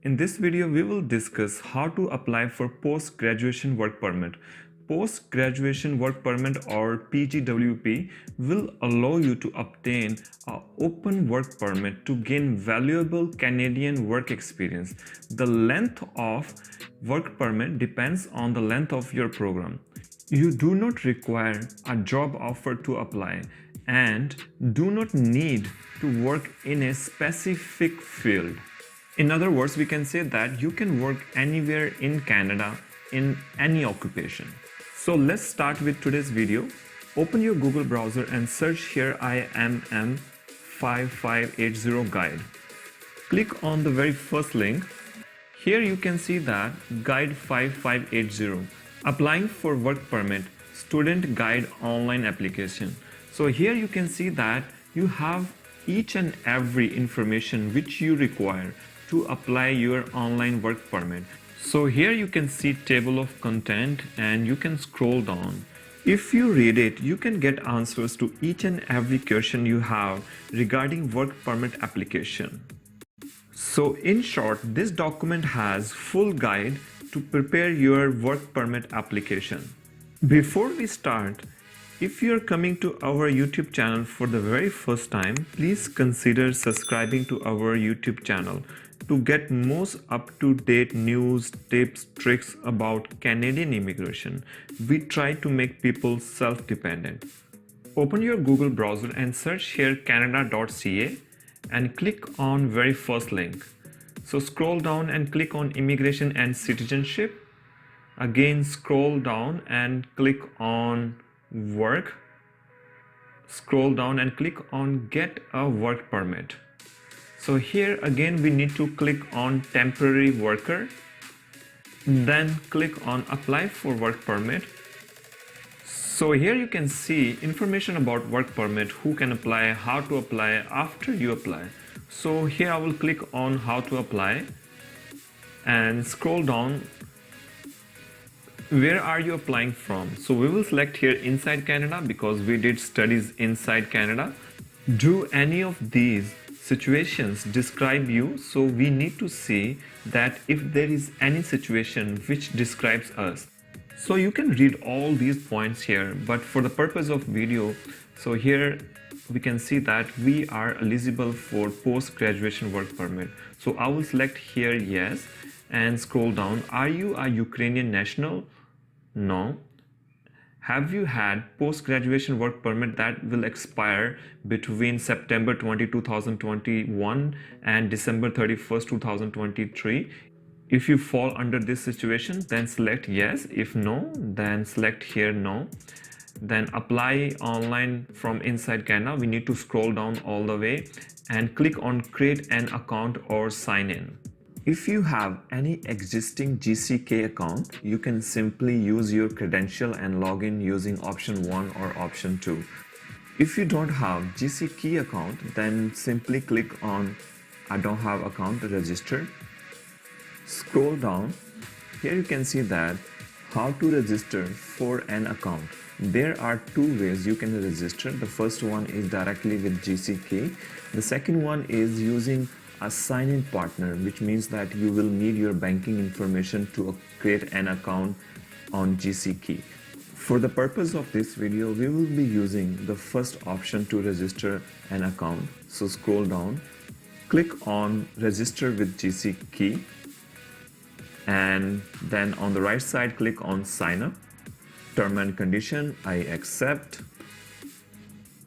In this video, we will discuss how to apply for post-graduation work permit. Post-graduation work permit or PGWP will allow you to obtain an open work permit to gain valuable Canadian work experience. The length of work permit depends on the length of your program. You do not require a job offer to apply and do not need to work in a specific field. In other words, we can say that you can work anywhere in Canada in any occupation. So let's start with today's video. Open your Google browser and search here IMM 5580 guide. Click on the very first link. Here you can see that guide 5580, applying for work permit, student guide online application. So here you can see that you have each and every information which you require to apply your online work permit. So here you can see table of content and you can scroll down. If you read it, you can get answers to each and every question you have regarding work permit application. So in short, this document has full guide to prepare your work permit application. Before we start, if you are coming to our YouTube channel for the very first time, please consider subscribing to our YouTube channel to get most up-to-date news, tips, tricks about Canadian immigration. We try to make people self-dependent. Open your Google browser and search here canada.ca and click on very first link. So scroll down and click on immigration and citizenship. Again scroll down and click on work. Scroll down and click on get a work permit. So here again we need to click on temporary worker, then click on apply for work permit. So here you can see information about work permit, who can apply, how to apply after you apply. So here I will click on how to apply and scroll down. Where are you applying from? So we will select here inside Canada because we did studies inside Canada. Do any of these situations describe you? So we need to see that if there is any situation which describes us. So you can read all these points here, but for the purpose of video, so here we can see that we are eligible for post-graduation work permit. So I will select here yes and scroll down. Are you a Ukrainian national? No. Have you had post-graduation work permit that will expire between September 20, 2021 and December 31st, 2023? If you fall under this situation, then select yes. If no, then select here no. Then apply online from inside Canada. We need to scroll down all the way and click on create an account or sign in. If you have any existing GCK account, you can simply use your credential and log in using option 1 or option 2. If you don't have GCK account, then simply click on I don't have account register. Scroll down. Here you can see that how to register for an account. There are two ways you can register. The first one is directly with GCK. The second one is using a sign-in partner, which means that you will need your banking information to create an account on GCK. For the purpose of this video, we will be using the first option to register an account. So scroll down, click on register with GCK, and then on the right side click on sign up. Term and condition, I accept.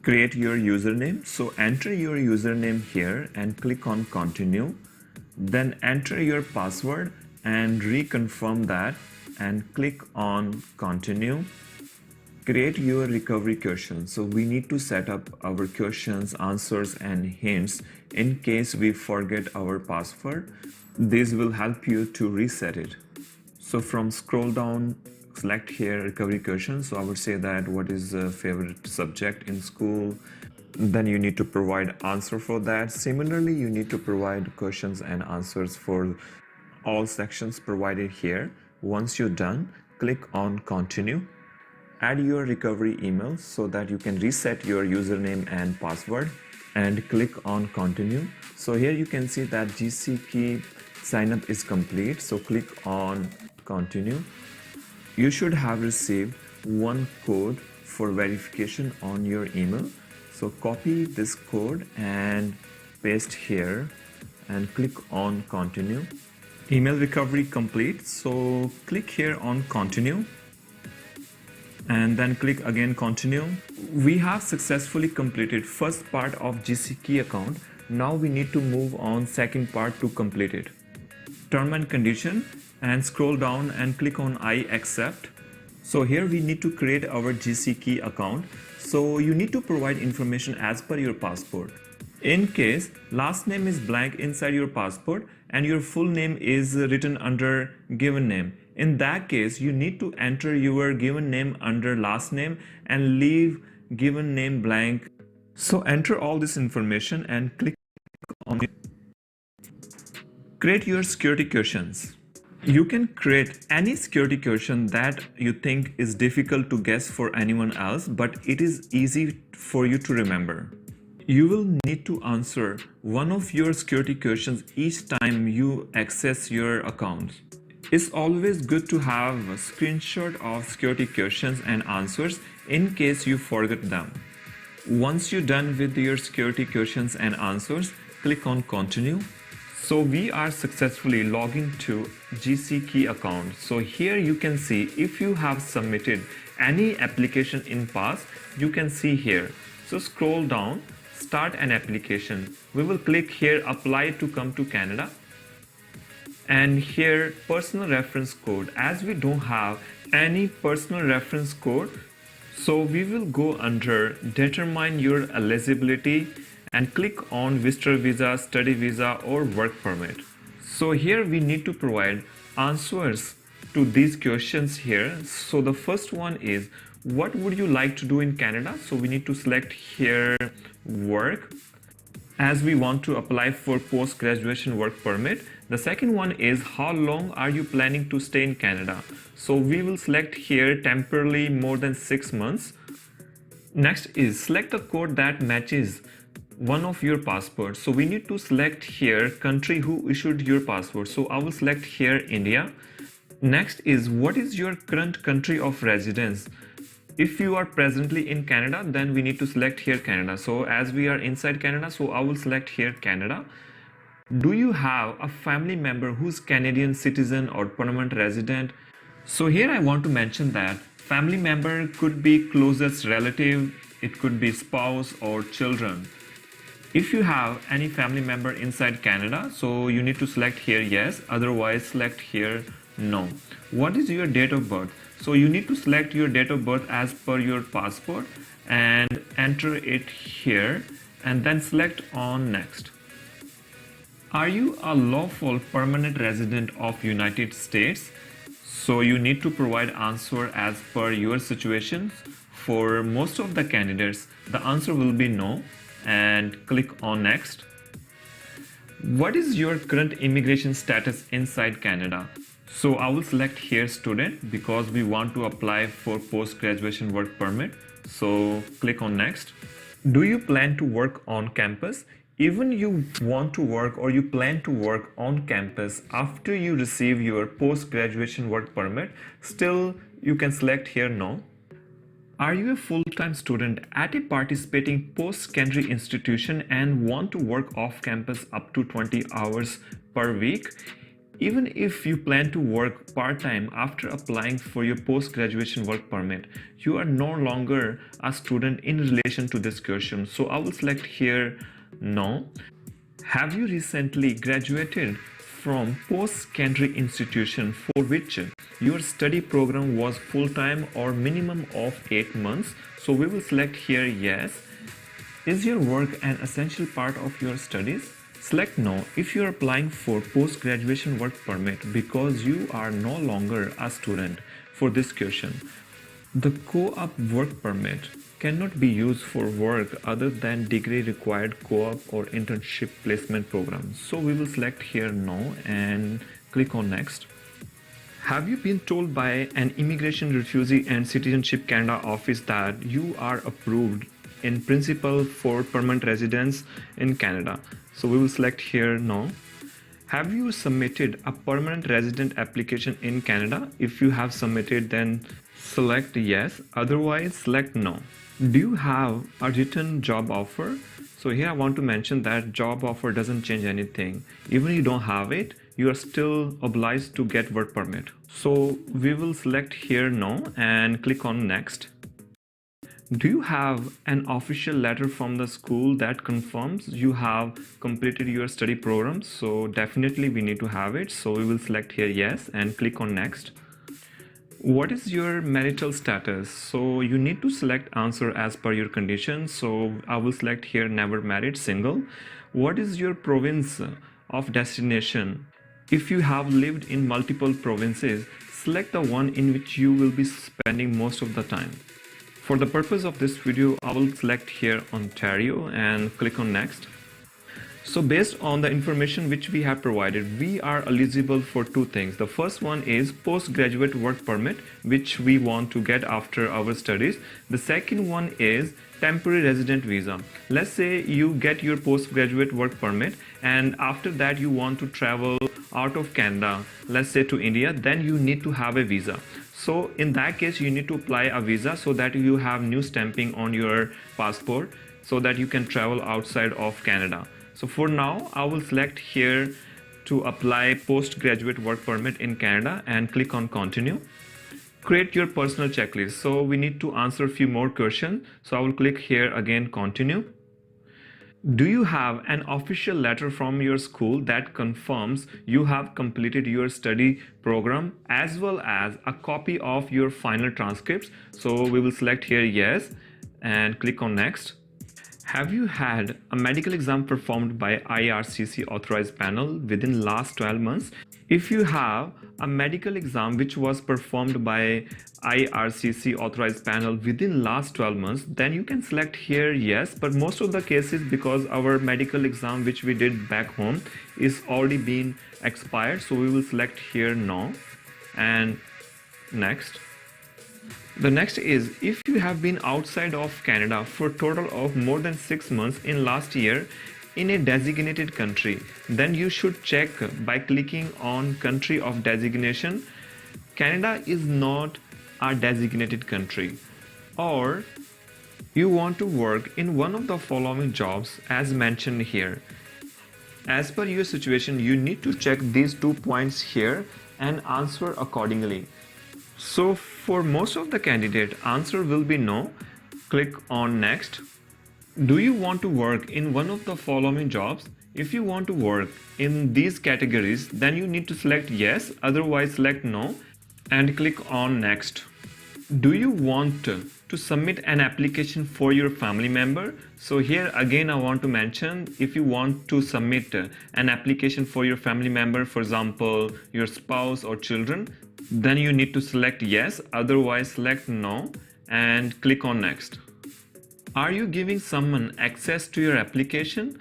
Create your username. So enter your username here and click on continue. Then enter your password and reconfirm that and click on continue. Create your recovery question. So we need to set up our questions, answers and hints in case we forget our password. This will help you to reset it. So from scroll down, select here recovery question. So I would say that what is the favorite subject in school? Then you need to provide answer for that. Similarly, you need to provide questions and answers for all sections provided here. Once you're done, click on continue. Add your recovery email so that you can reset your username and password and click on continue. So here you can see that GCK sign up is complete, so click on continue. You should have received one code for verification on your email. So copy this code and paste here and click on continue. Email recovery complete, so click here on continue and then click again continue. We have successfully completed first part of GCKey account. Now we need to move on second part to complete it. Term and condition, and scroll down and click on I accept. So here we need to create our GCKey account. So you need to provide information as per your passport. In case last name is blank inside your passport and your full name is written under given name, in that case you need to enter your given name under last name and leave given name blank. So enter all this information and click on it. Create your security questions. You can create any security question that you think is difficult to guess for anyone else, but it is easy for you to remember. You will need to answer one of your security questions each time you access your account. It's always good to have a screenshot of security questions and answers in case you forget them. Once you're done with your security questions and answers, click on continue. So we are successfully logging to GCKey account. So here you can see if you have submitted any application in past, you can see here. So scroll down, start an application. We will click here apply to come to Canada. And here personal reference code. As we don't have any personal reference code, so we will go under determine your eligibility and click on visitor visa, study visa or work permit. So here we need to provide answers to these questions here. So the first one is, what would you like to do in Canada? So we need to select here work, as we want to apply for post-graduation work permit. The second one is, how long are you planning to stay in Canada? So we will select here temporarily more than 6 months. Next is select a code that matches one of your passports. So we need to select here country who issued your passport. So I will select here India. Next is, what is your current country of residence? If you are presently in Canada, then we need to select here Canada. So as we are inside Canada, so I will select here Canada. Do you have a family member who's Canadian citizen or permanent resident? So here I want to mention that family member could be closest relative, it could be spouse or children. If you have any family member inside Canada, so you need to select here yes, otherwise select here no. What is your date of birth? So you need to select your date of birth as per your passport and enter it here and then select on next. Are you a lawful permanent resident of United States? So you need to provide answer as per your situation. For most of the candidates, the answer will be no, and click on next. What is your current immigration status inside Canada? So I will select here student because we want to apply for post-graduation work permit. So click on next. Do you plan to work on campus? Even you want to work or you plan to work on campus after you receive your post-graduation work permit, still you can select here no. Are you a full-time student at a participating post-secondary institution and want to work off campus up to 20 hours per week? Even if you plan to work part-time after applying for your post-graduation work permit, you are no longer a student in relation to this question. So I will select here no. Have you recently graduated from post-secondary institution for which your study program was full-time or minimum of 8 months? So we will select here yes. Is your work an essential part of your studies? Select no if you are applying for post-graduation work permit because you are no longer a student for this question. The co-op work permit cannot be used for work other than degree required co-op or internship placement programs. So we will select here no and click on next. Have you been told by an Immigration, Refugee and Citizenship Canada office that you are approved in principle for permanent residence in Canada? So we will select here no. Have you submitted a permanent resident application in Canada? If you have submitted, then select yes, otherwise select no. Do you have a written job offer? So here I want to mention that job offer doesn't change anything. Even if you don't have it, you are still obliged to get work permit. So we will select here no and click on next. Do you have an official letter from the school that confirms you have completed your study program? So definitely we need to have it. So we will select here yes and click on next. What is your marital status? So you need to select answer as per your condition. So I will select here never married, single. What is your province of destination? If you have lived in multiple provinces, select the one in which you will be spending most of the time. For the purpose of this video, I will select here Ontario and click on next. So based on the information which we have provided, we are eligible for two things. The first one is postgraduate work permit, which we want to get after our studies. The second one is temporary resident visa. Let's say you get your postgraduate work permit and after that you want to travel out of Canada, let's say to India, then you need to have a visa. So in that case, you need to apply a visa so that you have new stamping on your passport so that you can travel outside of Canada. So for now, I will select here to apply postgraduate work permit in Canada and click on continue. Create your personal checklist. So we need to answer a few more questions. So I will click here again, continue. Do you have an official letter from your school that confirms you have completed your study program as well as a copy of your final transcripts? So we will select here yes and click on next. Have you had a medical exam performed by IRCC authorized panel within last 12 months? If you have a medical exam which was performed by IRCC authorized panel within last 12 months, then you can select here yes, but most of the cases, because our medical exam which we did back home is already been expired, so we will select here no and next. The next is if you have been outside of Canada for a total of more than 6 months in last year in a designated country, then you should check by clicking on country of designation. Canada is not a designated country. Or you want to work in one of the following jobs as mentioned here. As per your situation, you need to check these 2 points here and answer accordingly. So for most of the candidate, answer will be no. Click on next. Do you want to work in one of the following jobs? If you want to work in these categories, then you need to select yes, otherwise select no and click on next. Do you want to submit an application for your family member? So here again I want to mention, if you want to submit an application for your family member, for example your spouse or children, then you need to select yes, otherwise select no and click on next. Are you giving someone access to your application?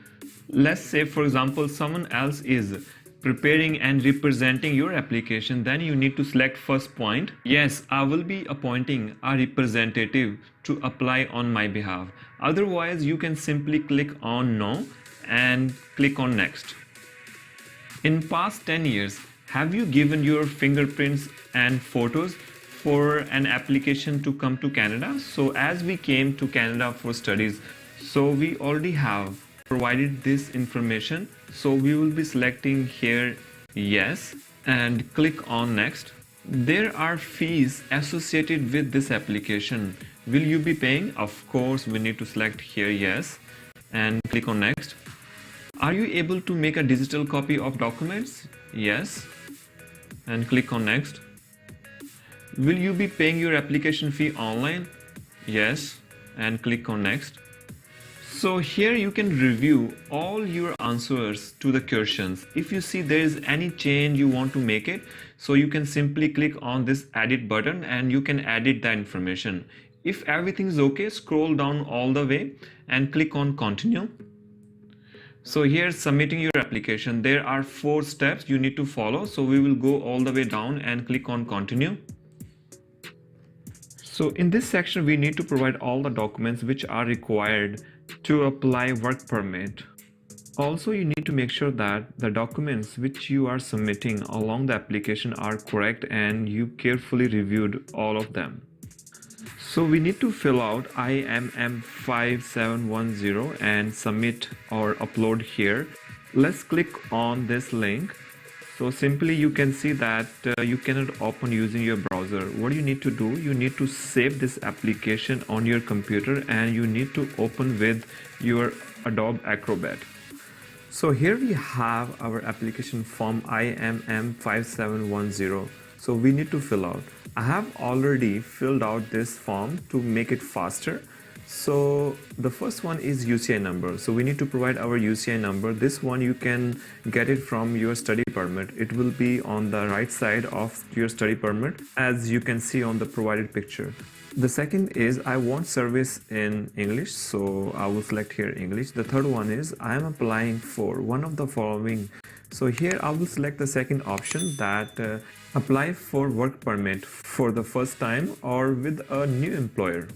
Let's say for example someone else is preparing and representing your application, then you need to select first point. Yes, I will be appointing a representative to apply on my behalf. Otherwise, you can simply click on no and click on next. In past 10 years, have you given your fingerprints and photos for an application to come to Canada? So as we came to Canada for studies, so we already have provided this information. So we will be selecting here yes and click on next. There are fees associated with this application. Will you be paying? Of course, we need to select here yes and click on next. Are you able to make a digital copy of documents? Yes and click on next. Will you be paying your application fee online? Yes and click on next. So here you can review all your answers to the questions. If you see there is any change you want to make it, so you can simply click on this edit button and you can edit the information. If everything is okay, scroll down all the way and click on continue. So here submitting your application, there are 4 steps you need to follow. So we will go all the way down and click on continue. So in this section, we need to provide all the documents which are required to apply work permit. Also, you need to make sure that the documents which you are submitting along the application are correct and you carefully reviewed all of them. So we need to fill out IMM 5710 and submit or upload here. Let's click on this link. So simply you can see that you cannot open using your browser. What you need to do, you need to save this application on your computer and you need to open with your Adobe Acrobat. So here we have our application form IMM 5710. So we need to fill out. I have already filled out this form to make it faster. So the first one is UCI number. So we need to provide our UCI number. This one you can get it from your study permit. It will be on the right side of your study permit as you can see on the provided picture. The second is I want service in English, so I will select here English. The third one is I am applying for one of the following. So here I will select the second option that apply for work permit for the first time or with a new employer.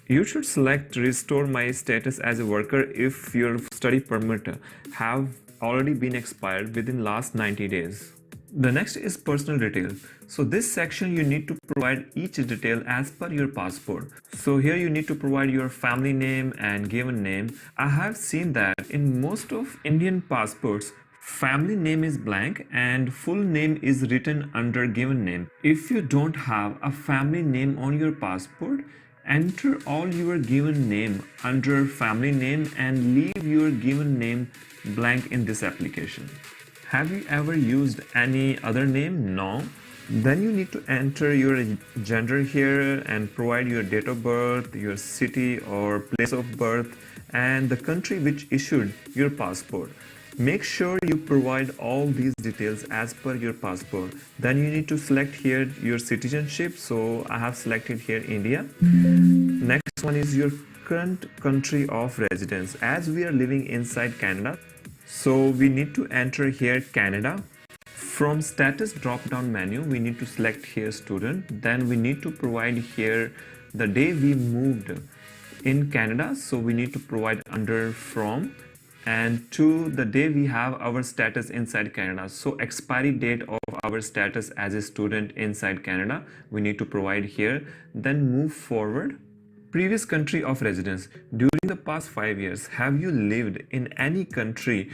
You should select restore my status as a worker if your study permit have already been expired within last 90 days. The next is personal details. So this section you need to provide each detail as per your passport. So here you need to provide your family name and given name. I have seen that in most of Indian passports, family name is blank and full name is written under given name. If you don't have a family name on your passport, enter all your given name under family name and leave your given name blank in this application. Have you ever used any other name? No. Then you need to enter your gender here and provide your date of birth, your city or place of birth, and the country which issued your passport. Make sure you provide all these details as per your passport. Then you need to select here your citizenship. So I have selected here India. Next one is your current country of residence. As we are living inside Canada, so we need to enter here Canada. From status drop down menu, we need to select here student. Then we need to provide here the day we moved in Canada. So we need to provide under from and to the day we have our status inside Canada. So expiry date of our status as a student inside Canada, we need to provide here. Then move forward. Previous country of residence. During the past 5 years, have you lived in any country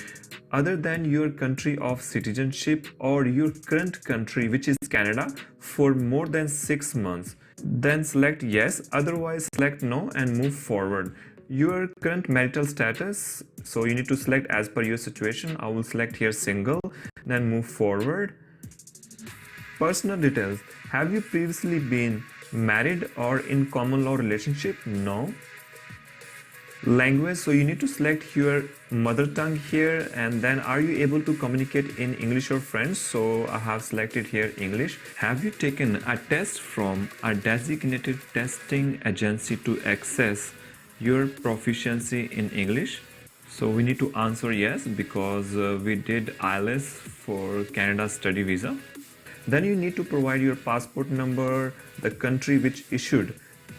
other than your country of citizenship or your current country, which is Canada, for more than 6 months? Then select yes, otherwise select no and move forward. Your current marital status, so you need to select as per your situation. I will select here single, then move forward. Personal details. Have you previously been married or in common law relationship? No. Language, so you need to select your mother tongue here, and then are you able to communicate in English or French? So I have selected here English. Have you taken a test from a designated testing agency to access your proficiency in English? So we need to answer yes because we did IELTS for Canada study visa. Then you need to provide your passport number, the country which issued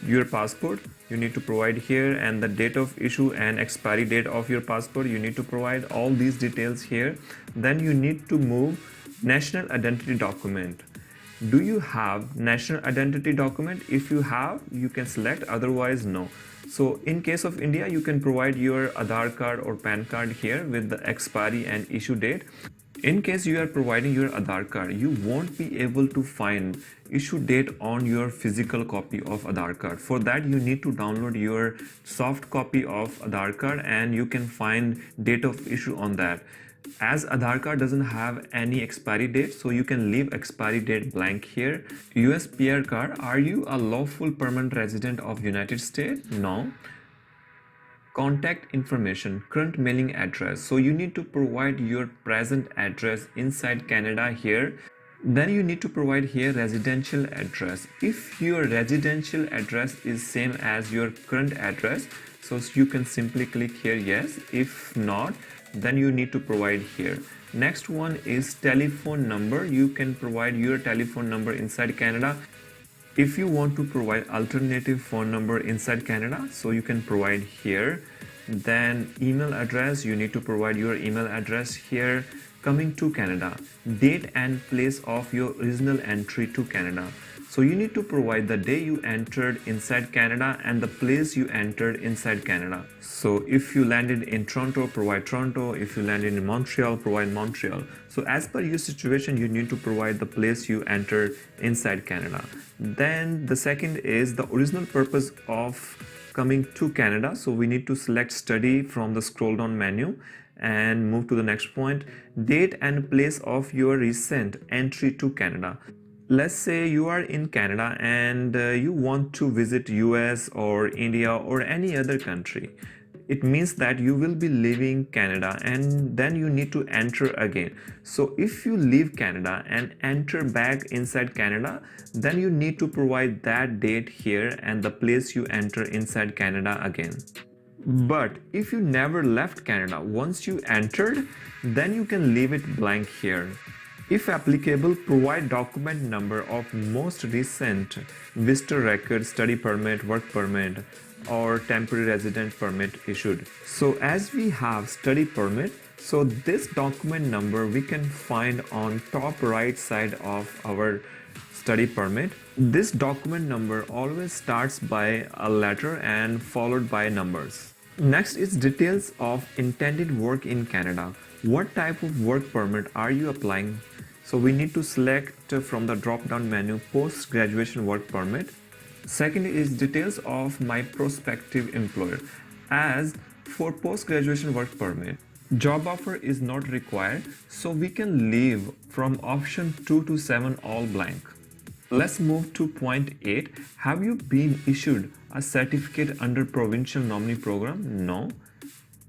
your passport, you need to provide here, and the date of issue and expiry date of your passport, you need to provide all these details here. Then you need to move national identity document. Do you have national identity document? If you have, you can select, otherwise no. So in case of India, you can provide your Aadhaar card or PAN card here with the expiry and issue date. In case you are providing your Aadhaar card, you won't be able to find issue date on your physical copy of Aadhaar card. For that, you need to download your soft copy of Aadhaar card and you can find date of issue on that. As Aadhaar card doesn't have any expiry date, so you can leave expiry date blank here. US PR card, are you a lawful permanent resident of United States? No. Contact information, current mailing address. So you need to provide your present address inside Canada here. Then you need to provide here residential address. If your residential address is same as your current address, so you can simply click here yes. If not, then you need to provide here. Next one is telephone number. You can provide your telephone number inside Canada. If you want to provide alternative phone number inside Canada, so you can provide here. Then email address, you need to provide your email address here. Coming to Canada, date and place of your original entry to Canada. So you need to provide the day you entered inside Canada and the place you entered inside Canada. So if you landed in Toronto, provide Toronto. If you landed in Montreal, provide Montreal. So as per your situation, you need to provide the place you entered inside Canada. Then the second is the original purpose of coming to Canada. So we need to select study from the scroll down menu and move to the next point. Date and place of your recent entry to Canada. Let's say you are in Canada and you want to visit US or India or any other country. It means that you will be leaving Canada and then you need to enter again. So if you leave Canada and enter back inside Canada, then you need to provide that date here and the place you enter inside Canada again. But if you never left Canada, once you entered, then you can leave it blank here. If applicable, provide document number of most recent visitor record, study permit, work permit, or temporary resident permit issued. So as we have study permit, so this document number we can find on top right side of our study permit. This document number always starts by a letter and followed by numbers. Next is details of intended work in Canada. What type of work permit are you applying? So we need to select from the drop-down menu post-graduation work permit. Second is details of my prospective employer. As for post-graduation work permit, job offer is not required, so we can leave from option 2 to 7 all blank. Let's move to point 8. Have you been issued a certificate under provincial nominee program? No.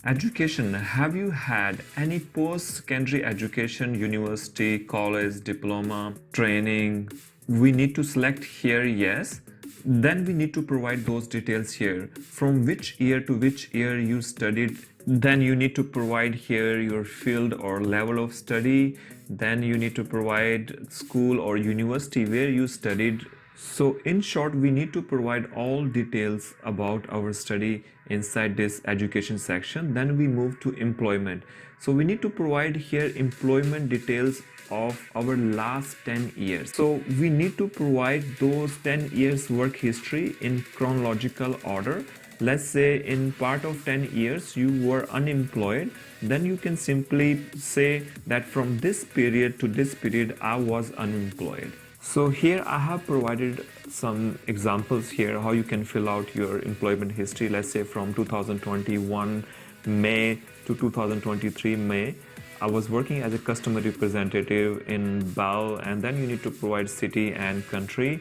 Education. Have you had any post-secondary education, university, college, diploma, training? We need to select here yes. Then we need to provide those details here. From which year to which year you studied. Then you need to provide here your field or level of study. Then you need to provide school or university where you studied. So in short, we need to provide all details about our study inside this education section. Then we move to employment. So we need to provide here employment details of our last 10 years. So we need to provide those 10 years work history in chronological order. Let's say in part of 10 years you were unemployed, then you can simply say that from this period to this period I was unemployed. So here I have provided some examples here how you can fill out your employment history. Let's say from 2021 May to 2023 May, I was working as a customer representative in Bell, and then you need to provide city and country.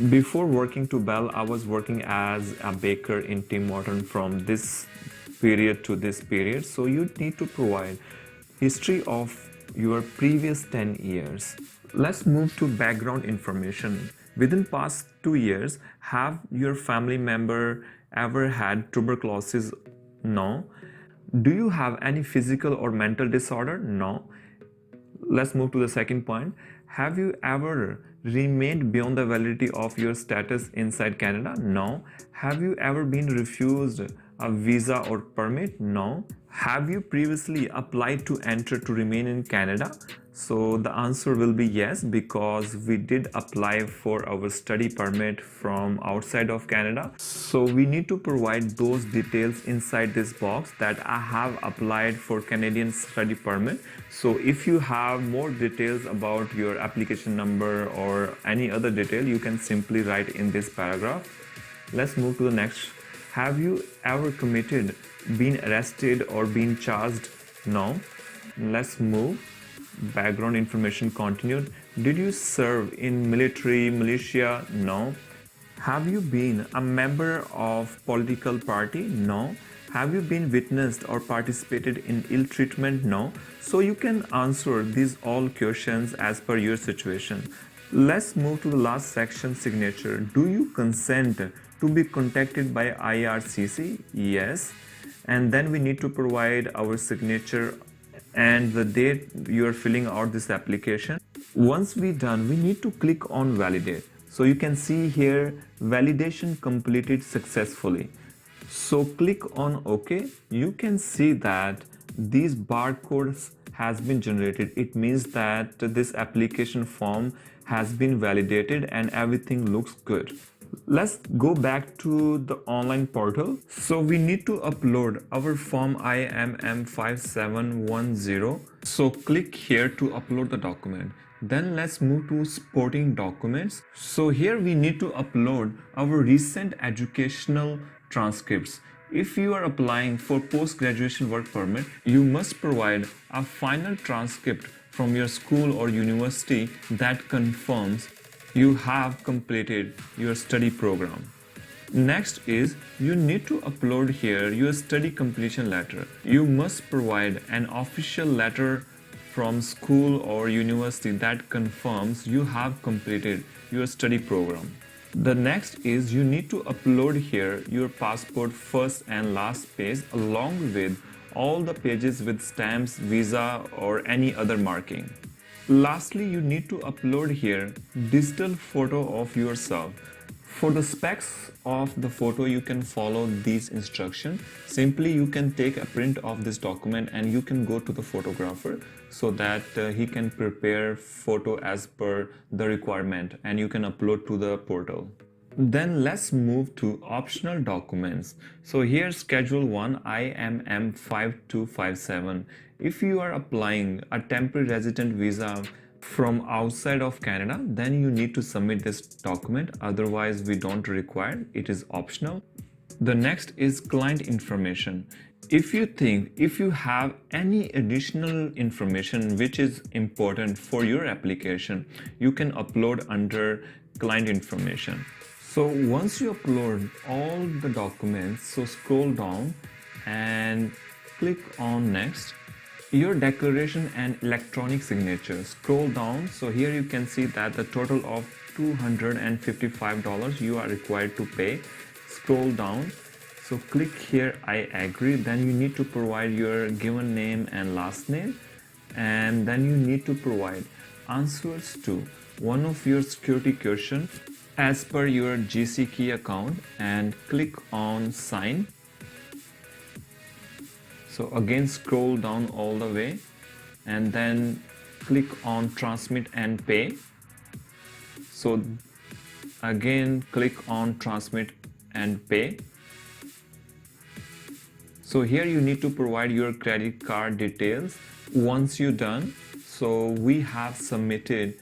Before working to Bell, I was working as a baker in Tim Hortons from this period to this period. So you need to provide history of your previous 10 years. Let's move to background information. Within past 2 years, have your family member ever had tuberculosis? No. Do you have any physical or mental disorder? No. Let's move to the second point. Have you ever remained beyond the validity of your status inside Canada? No. Have you ever been refused a visa or permit? No. Have you previously applied to enter to remain in Canada? So the answer will be yes, because we did apply for our study permit from outside of Canada. So we need to provide those details inside this box that I have applied for Canadian study permit. So if you have more details about your application number or any other detail, you can simply write in this paragraph. Let's move to the next. Have you ever committed, been arrested or been charged? No. Let's move. Background information continued. Did you serve in military, militia? No. Have you been a member of political party? No. Have you been witnessed or participated in ill treatment? No. So you can answer these all questions as per your situation. Let's move to the last section, signature. Do you consent to be contacted by IRCC? Yes. And then we need to provide our signature and the date you are filling out this application. Once we're done, we need to click on validate. So you can see here validation completed successfully. So click on OK. You can see that these barcodes has been generated. It means that this application form has been validated and everything looks good. Let's go back to the online portal. So we need to upload our form IMM5710. So click here to upload the document. Then let's move to supporting documents. So here we need to upload our recent educational transcripts. If you are applying for post-graduation work permit, you must provide a final transcript from your school or university that confirms you have completed your study program. Next is you need to upload here your study completion letter. You must provide an official letter from school or university that confirms you have completed your study program. The next is you need to upload here your passport first and last page along with all the pages with stamps, visa or any other marking. Lastly, you need to upload here digital photo of yourself. For the specs of the photo, you can follow these instructions. Simply, you can take a print of this document and you can go to the photographer so that he can prepare photo as per the requirement and you can upload to the portal. Then let's move to optional documents. So here schedule 1 IMM5257. If you are applying a temporary resident visa from outside of Canada, then you need to submit this document. Otherwise, we don't require, it is optional. The next is client information. If you have any additional information which is important for your application, you can upload under client information. So once you upload all the documents, so scroll down and click on next. Your declaration and electronic signature. Scroll down. So here you can see that the total of $255 you are required to pay. Scroll down. So click here I agree. Then you need to provide your given name and last name. And then you need to provide answers to one of your security questions as per your GC key account and click on sign. So again scroll down all the way and then click on transmit and pay. So again click on transmit and pay. So here you need to provide your credit card details. Once you're done, so we have submitted